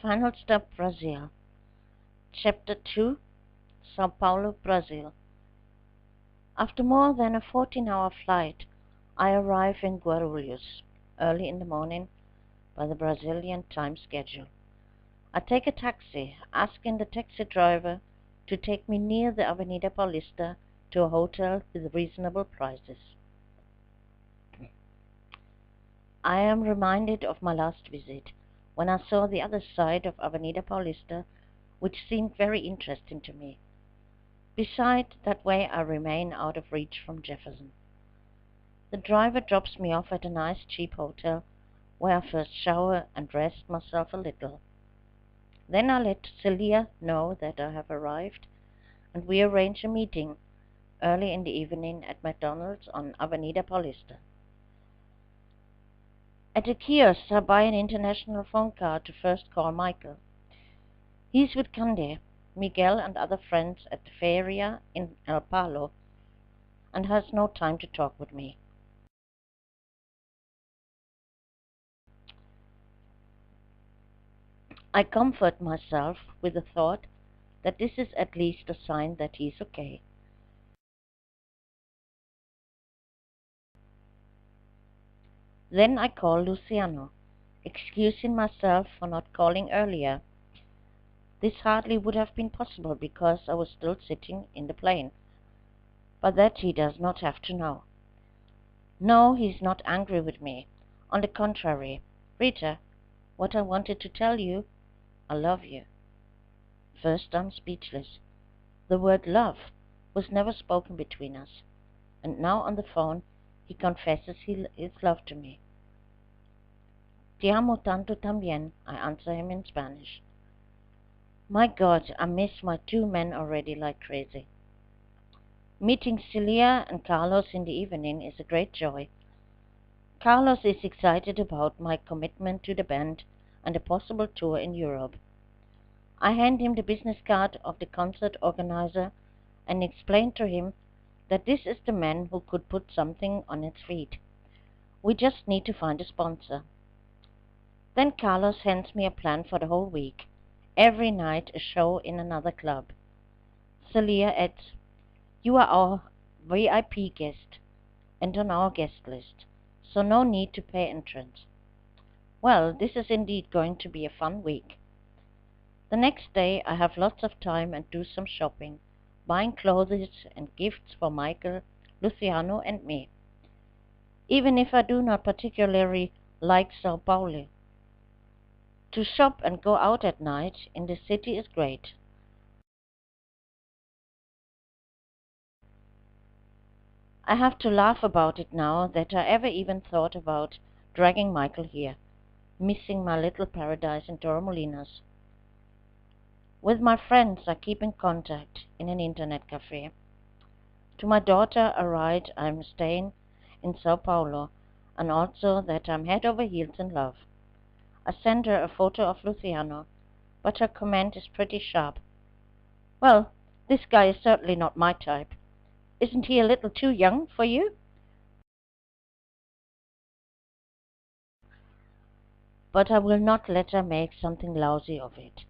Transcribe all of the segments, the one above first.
Final Stop Brazil. Chapter 2. Sao Paulo, Brazil. After more than a 14-hour flight, I arrive in Guarulhos early in the morning by the Brazilian time schedule. I take a taxi, asking the taxi driver to take me near the Avenida Paulista to a hotel with reasonable prices. I am reminded of my last visit, when I saw the other side of Avenida Paulista, which seemed very interesting to me. Besides, that way I remain out of reach from Jefferson. The driver drops me off at a nice cheap hotel, where I first shower and rest myself a little. Then I let Celia know that I have arrived, and we arrange a meeting early in the evening at McDonald's on Avenida Paulista. At the kiosk I buy an international phone card to first call Michael. He's with Cande, Miguel and other friends at the feria in El Palo, and has no time to talk with me. I comfort myself with the thought that this is at least a sign that he's okay. Then I call Luciano, excusing myself for not calling earlier. This hardly would have been possible because I was still sitting in the plane, but that he does not have to know. No, he's not angry with me. On the contrary, Rita, what I wanted to tell you, I love you. First, I'm speechless. The word love was never spoken between us, and now on the phone he confesses his love to me. Te amo tanto también, I answer him in Spanish. My God, I miss my two men already like crazy. Meeting Celia and Carlos in the evening is a great joy. Carlos is excited about my commitment to the band and a possible tour in Europe. I hand him the business card of the concert organizer and explain to him that this is the man who could put something on its feet. We just need to find a sponsor. Then Carlos hands me a plan for the whole week. Every night a show in another club. Celia adds, "You are our VIP guest and on our guest list, so no need to pay entrance." Well, this is indeed going to be a fun week. The next day I have lots of time and do some shopping, buying clothes and gifts for Michael, Luciano and me. Even if I do not particularly like Sao Paulo, to shop and go out at night in the city is great. I have to laugh about it now that I ever even thought about dragging Michael here, missing my little paradise in Torremolinos. With my friends I keep in contact in an internet cafe. To my daughter I write I'm staying in Sao Paulo and also that I'm head over heels in love. I send her a photo of Luciano, but her comment is pretty sharp. Well, this guy is certainly not my type. Isn't he a little too young for you? But I will not let her make something lousy of it.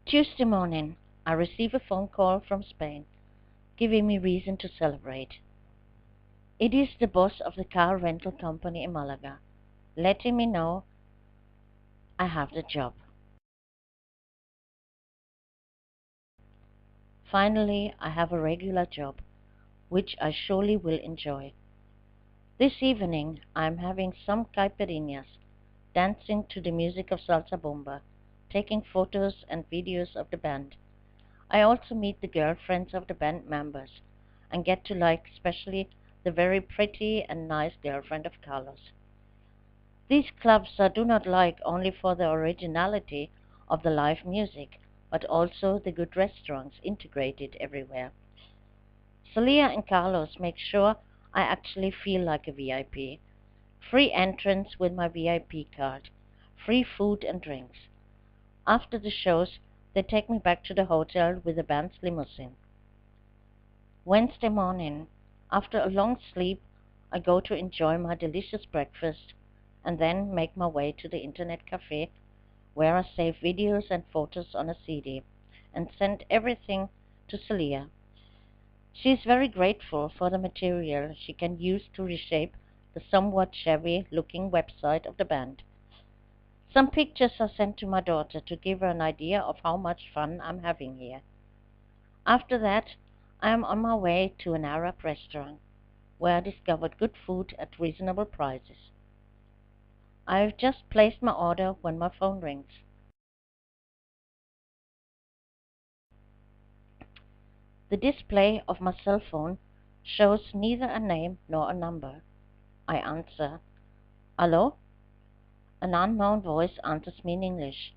Tuesday morning, I receive a phone call from Spain, giving me reason to celebrate. It is the boss of the car rental company in Malaga, letting me know I have the job. Finally, I have a regular job, which I surely will enjoy. This evening I am having some caipirinhas, dancing to the music of salsa bomba, taking photos and videos of the band. I also meet the girlfriends of the band members and get to like especially the very pretty and nice girlfriend of Carlos. These clubs I do not like only for the originality of the live music, but also the good restaurants integrated everywhere. Celia and Carlos make sure I actually feel like a VIP. Free entrance with my VIP card, free food and drinks. After the shows, they take me back to the hotel with the band's limousine. Wednesday morning, after a long sleep, I go to enjoy my delicious breakfast and then make my way to the internet cafe where I save videos and photos on a CD and send everything to Celia. She is very grateful for the material she can use to reshape the somewhat shabby-looking website of the band. Some pictures are sent to my daughter to give her an idea of how much fun I'm having here. After that, I am on my way to an Arab restaurant, where I discovered good food at reasonable prices. I have just placed my order when my phone rings. The display of my cell phone shows neither a name nor a number. I answer. Hello? An unknown voice answers me in English.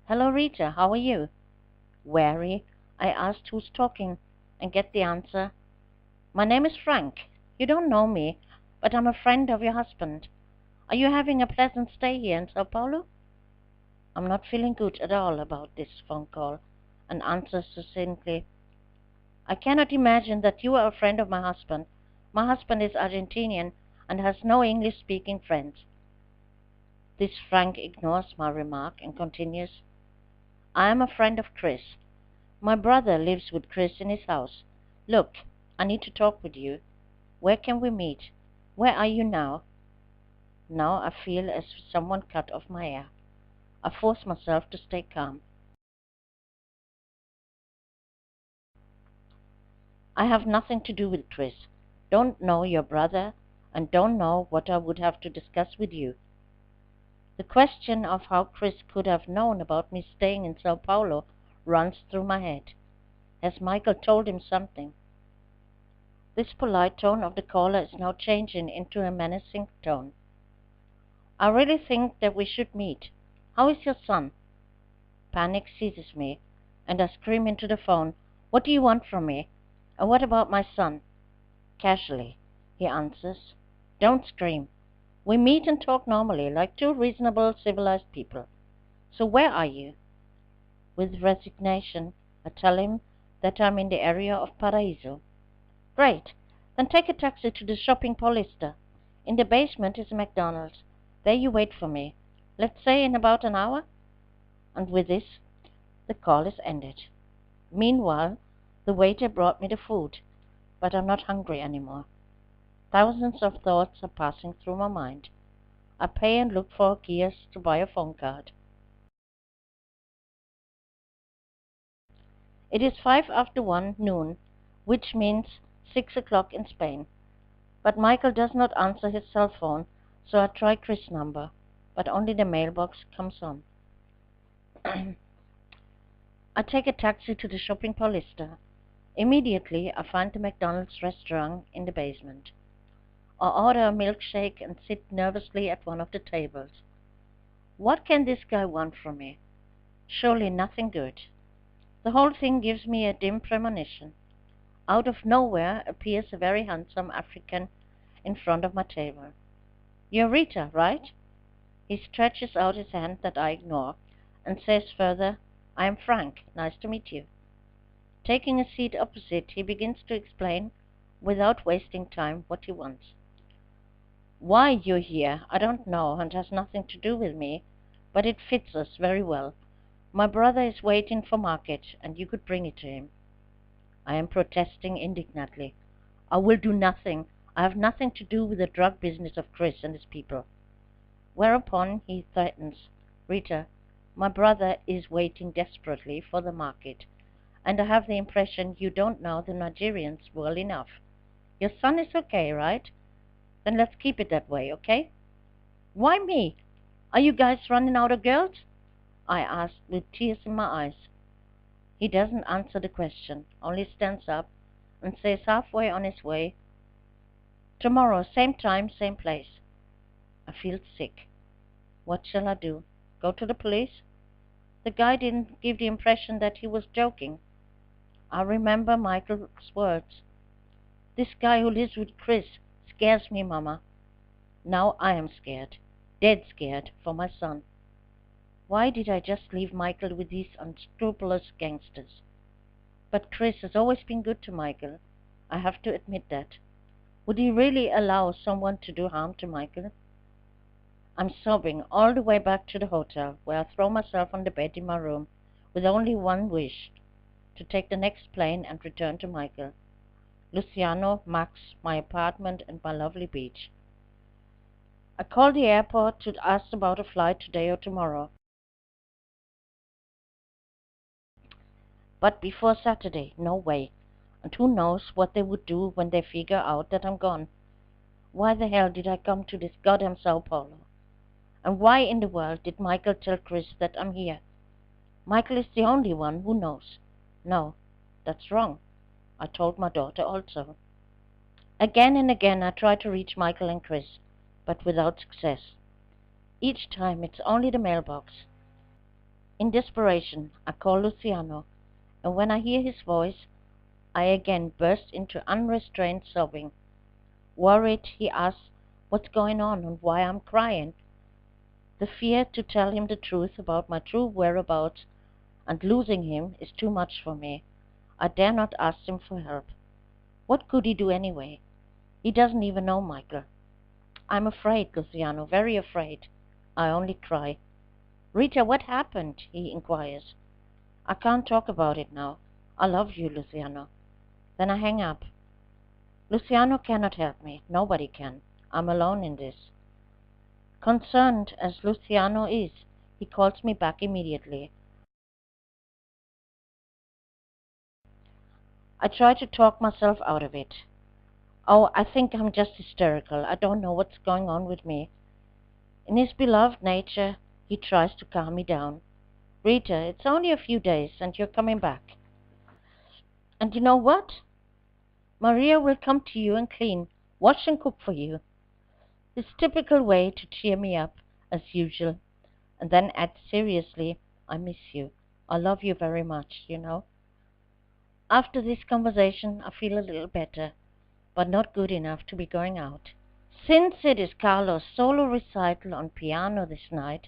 Hello, Rita, how are you? Wary, I asked who's talking and get the answer. My name is Frank. You don't know me, but I'm a friend of your husband. Are you having a pleasant stay here in Sao Paulo? I'm not feeling good at all about this phone call, and answer succinctly. I cannot imagine that you are a friend of my husband. My husband is Argentinian and has no English-speaking friends. This Frank ignores my remark and continues. I am a friend of Chris. My brother lives with Chris in his house. Look, I need to talk with you. Where can we meet? Where are you now? Now I feel as if someone cut off my hair. I force myself to stay calm. I have nothing to do with Chris. Don't know your brother and don't know what I would have to discuss with you. The question of how Chris could have known about me staying in Sao Paulo runs through my head. Has Michael told him something? This polite tone of the caller is now changing into a menacing tone. I really think that we should meet. How is your son? Panic seizes me, and I scream into the phone, What do you want from me? And what about my son? Casually, he answers, Don't scream. We meet and talk normally, like two reasonable, civilized people. So where are you? With resignation, I tell him that I'm in the area of Paraíso. Great. Then take a taxi to the shopping Paulista. In the basement is a McDonald's. There you wait for me. Let's say in about an hour. And with this, the call is ended. Meanwhile, the waiter brought me the food, but I'm not hungry anymore. Thousands of thoughts are passing through my mind. I pay and look for a kiosk to buy a phone card. It is 1:05 noon, which means 6 o'clock in Spain. But Michael does not answer his cell phone, so I try Chris' number, but only the mailbox comes on. I take a taxi to the shopping Paulista. Immediately, I find the McDonald's restaurant in the basement. I order a milkshake and sit nervously at one of the tables. What can this guy want from me? Surely nothing good. The whole thing gives me a dim premonition. Out of nowhere appears a very handsome African in front of my table. You're Rita, right? He stretches out his hand that I ignore and says further, I am Frank. Nice to meet you. Taking a seat opposite, he begins to explain, without wasting time, what he wants. Why you're here, I don't know, and has nothing to do with me, but it fits us very well. My brother is waiting for market, and you could bring it to him. I am protesting indignantly. I will do nothing. I have nothing to do with the drug business of Chris and his people. Whereupon he threatens, Rita, my brother is waiting desperately for the market, and I have the impression you don't know the Nigerians well enough. Your son is okay, right? Then let's keep it that way, okay? Why me? Are you guys running out of girls? I asked with tears in my eyes. He doesn't answer the question, only stands up and says halfway on his way, Tomorrow, same time, same place. I feel sick. What shall I do? Go to the police? The guy didn't give the impression that he was joking. I remember Michael's words. This guy who lives with Chris scares me, Mama. Now I am scared, dead scared, for my son. Why did I just leave Michael with these unscrupulous gangsters? But Chris has always been good to Michael. I have to admit that. Would he really allow someone to do harm to Michael? I'm sobbing all the way back to the hotel, where I throw myself on the bed in my room with only one wish, to take the next plane and return to Michael, Luciano, Max, my apartment, and my lovely beach. I called the airport to ask about a flight today or tomorrow, but before Saturday, no way. And who knows what they would do when they figure out that I'm gone. Why the hell did I come to this goddamn Sao Paulo? And why in the world did Michael tell Chris that I'm here? Michael is the only one who knows. No, that's wrong. I told my daughter also. Again and again I tried to reach Michael and Chris, but without success. Each time it's only the mailbox. In desperation, I call Luciano, and when I hear his voice, I again burst into unrestrained sobbing. Worried, he asks what's going on and why I'm crying. The fear to tell him the truth about my true whereabouts and losing him is too much for me. I dare not ask him for help. What could he do anyway? He doesn't even know Michael. I'm afraid, Luciano, very afraid. I only cry. Rita, what happened? He inquires. I can't talk about it now. I love you, Luciano. Then I hang up. Luciano cannot help me. Nobody can. I'm alone in this. Concerned as Luciano is, he calls me back immediately. I try to talk myself out of it. Oh, I think I'm just hysterical. I don't know what's going on with me. In his beloved nature, he tries to calm me down. Rita, it's only a few days and you're coming back. And you know what? Maria will come to you and clean, wash and cook for you. His typical way to cheer me up, as usual, and then add seriously, I miss you. I love you very much, you know. After this conversation, I feel a little better, but not good enough to be going out. Since it is Carlos' solo recital on piano this night,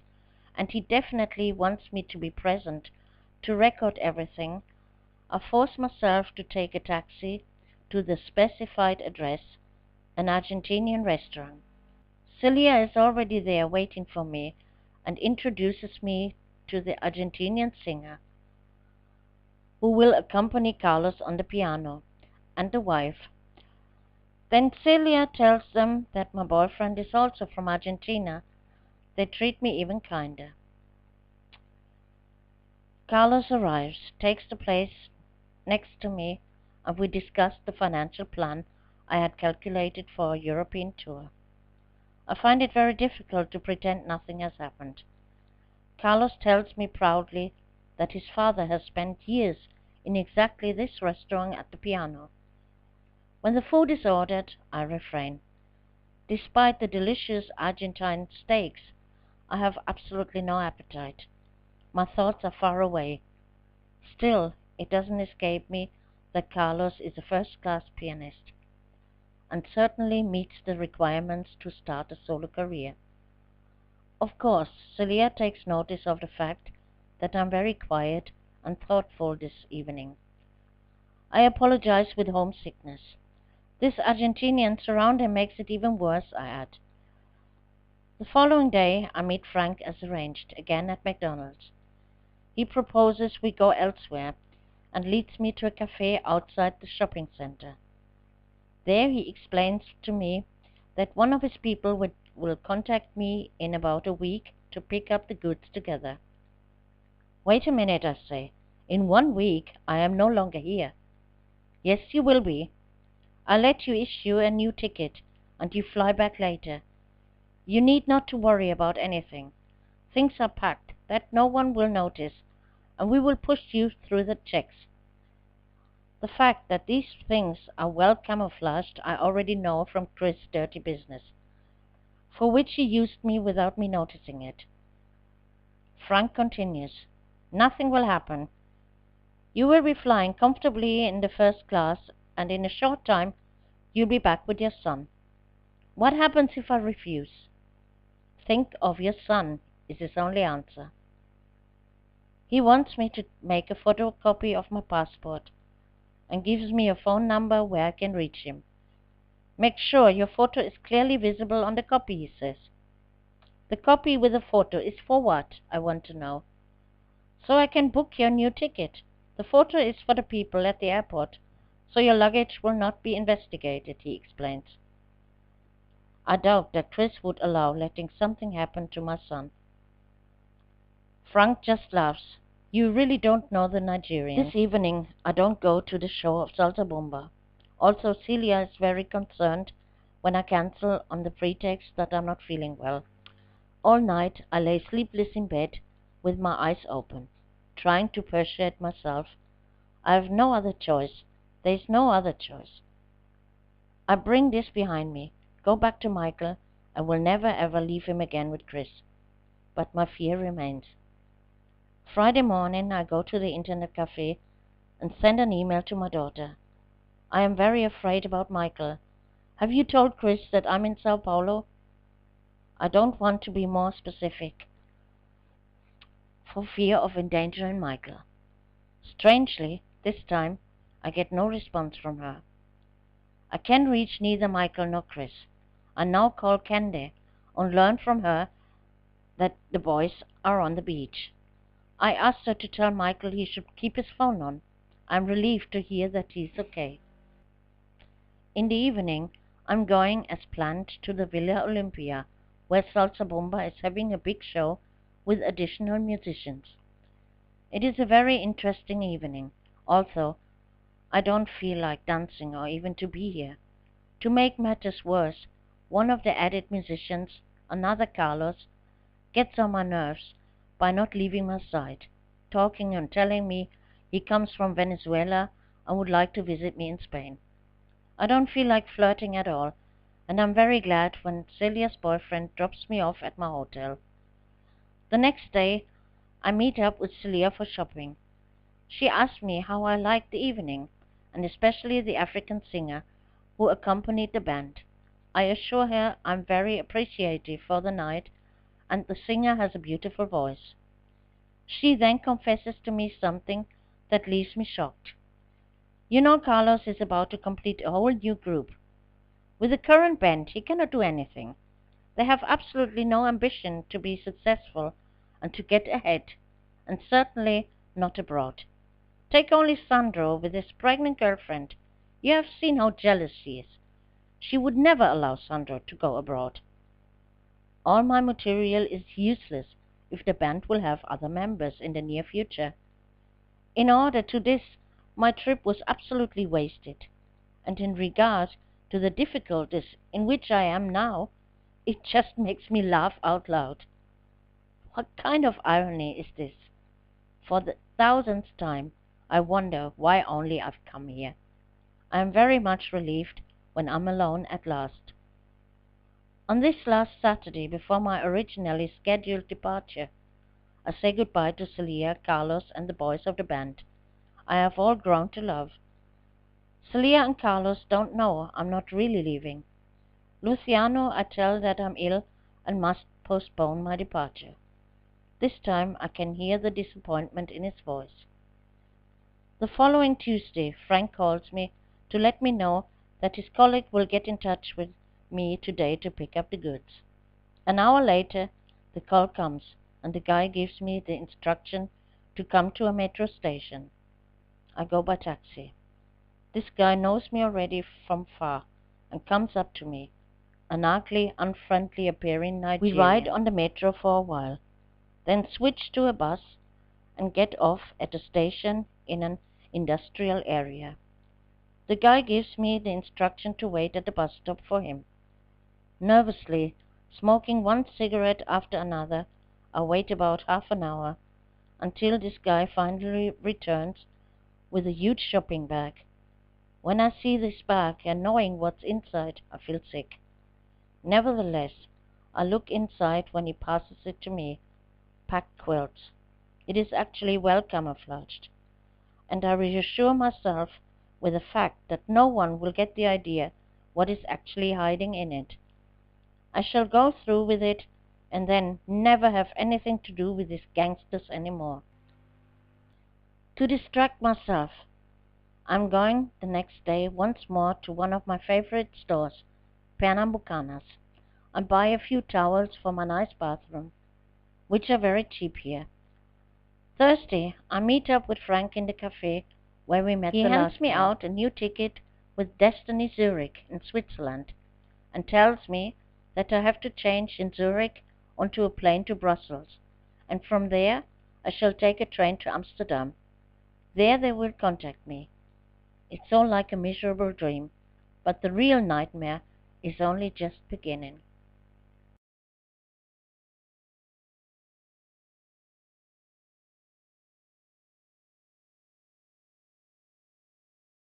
and he definitely wants me to be present to record everything, I force myself to take a taxi to the specified address, an Argentinian restaurant. Celia is already there waiting for me and introduces me to the Argentinian singer, who will accompany Carlos on the piano, and the wife. Then Celia tells them that my boyfriend is also from Argentina. They treat me even kinder. Carlos arrives, takes the place next to me, and we discuss the financial plan I had calculated for a European tour. I find it very difficult to pretend nothing has happened. Carlos tells me proudly that his father has spent years in exactly this restaurant at the piano. When the food is ordered, I refrain. Despite the delicious Argentine steaks, I have absolutely no appetite. My thoughts are far away. Still, it doesn't escape me that Carlos is a first-class pianist, and certainly meets the requirements to start a solo career. Of course, Celia takes notice of the fact that I'm very quiet and thoughtful this evening. I apologize with homesickness. This Argentinian surrounding makes it even worse, I add. The following day, I meet Frank as arranged, again at McDonald's. He proposes we go elsewhere and leads me to a cafe outside the shopping center. There he explains to me that one of his people will contact me in about a week to pick up the goods together. Wait a minute, I say. In 1 week I am no longer here. Yes, you will be. I'll let you issue a new ticket, and you fly back later. You need not to worry about anything. Things are packed that no one will notice, and we will push you through the checks. The fact that these things are well camouflaged I already know from Chris' dirty business, for which he used me without me noticing it. Frank continues, nothing will happen. You will be flying comfortably in the first class, and in a short time you'll be back with your son. What happens if I refuse? Think of your son, is his only answer. He wants me to make a photocopy of my passport, and gives me a phone number where I can reach him. Make sure your photo is clearly visible on the copy, he says. The copy with the photo is for what, I want to know. So I can book your new ticket. The photo is for the people at the airport, so your luggage will not be investigated, he explains. I doubt that Chris would allow letting something happen to my son. Frank just laughs. You really don't know the Nigerians. This evening I don't go to the show of Salsa. Also, Celia is very concerned when I cancel on the pretext that I'm not feeling well. All night I lay sleepless in bed with my eyes open, trying to persuade myself I have no other choice. There is no other choice. I bring this behind me, go back to Michael, and will never ever leave him again with Chris. But my fear remains. Friday morning I go to the internet cafe and send an email to my daughter. I am very afraid about Michael. Have you told Chris that I'm in Sao Paulo? I don't want to be more specific, for fear of endangering Michael. Strangely, this time, I get no response from her. I can reach neither Michael nor Chris. I now call Candy and learn from her that the boys are on the beach. I asked her to tell Michael he should keep his phone on. I'm relieved to hear that he's okay. In the evening, I'm going as planned to the Villa Olympia, where Salsa Bomba is having a big show with additional musicians. It is a very interesting evening. Also, I don't feel like dancing or even to be here. To make matters worse, one of the added musicians, another Carlos, gets on my nerves by not leaving my side, talking and telling me he comes from Venezuela and would like to visit me in Spain. I don't feel like flirting at all, and I'm very glad when Celia's boyfriend drops me off at my hotel. The next day, I meet up with Celia for shopping. She asks me how I liked the evening, and especially the African singer who accompanied the band. I assure her I'm very appreciative for the night, and the singer has a beautiful voice. She then confesses to me something that leaves me shocked. You know, Carlos is about to complete a whole new group. With the current band, he cannot do anything. They have absolutely no ambition to be successful and to get ahead, and certainly not abroad. Take only Sandro with his pregnant girlfriend. You have seen how jealous she is. She would never allow Sandro to go abroad. All my material is useless if the band will have other members in the near future. In order to this, my trip was absolutely wasted. And in regard to the difficulties in which I am now, it just makes me laugh out loud. What kind of irony is this? For the thousandth time, I wonder why only I've come here. I am very much relieved when I'm alone at last. On this last Saturday, before my originally scheduled departure, I say goodbye to Celia, Carlos, and the boys of the band I have all grown to love. Celia and Carlos don't know I'm not really leaving. Luciano I tell that I'm ill and must postpone my departure. This time I can hear the disappointment in his voice. The following Tuesday, Frank calls me to let me know that his colleague will get in touch with me today to pick up the goods. An hour later, the call comes, and the guy gives me the instruction to come to a metro station. I go by taxi. This guy knows me already from far and comes up to me, an ugly, unfriendly appearing Nigerian. We ride on the metro for a while, then switch to a bus and get off at a station in an industrial area. The guy gives me the instruction to wait at the bus stop for him. Nervously, smoking one cigarette after another, I wait about half an hour until this guy finally returns with a huge shopping bag. When I see this bag and knowing what's inside, I feel sick. Nevertheless, I look inside when he passes it to me. Packed quilts. It is actually well camouflaged, and I reassure myself with the fact that no one will get the idea what is actually hiding in it. I shall go through with it and then never have anything to do with these gangsters anymore. To distract myself, I'm going the next day once more to one of my favorite stores, Pernambucanas, and buy a few towels for my nice bathroom, which are very cheap here. Thursday, I meet up with Frank in the cafe where we met the last time. He hands me out a new ticket with Destiny Zurich in Switzerland and tells me that I have to change in Zurich onto a plane to Brussels, and from there I shall take a train to Amsterdam. There they will contact me. It's all like a miserable dream, but the real nightmare is only just beginning.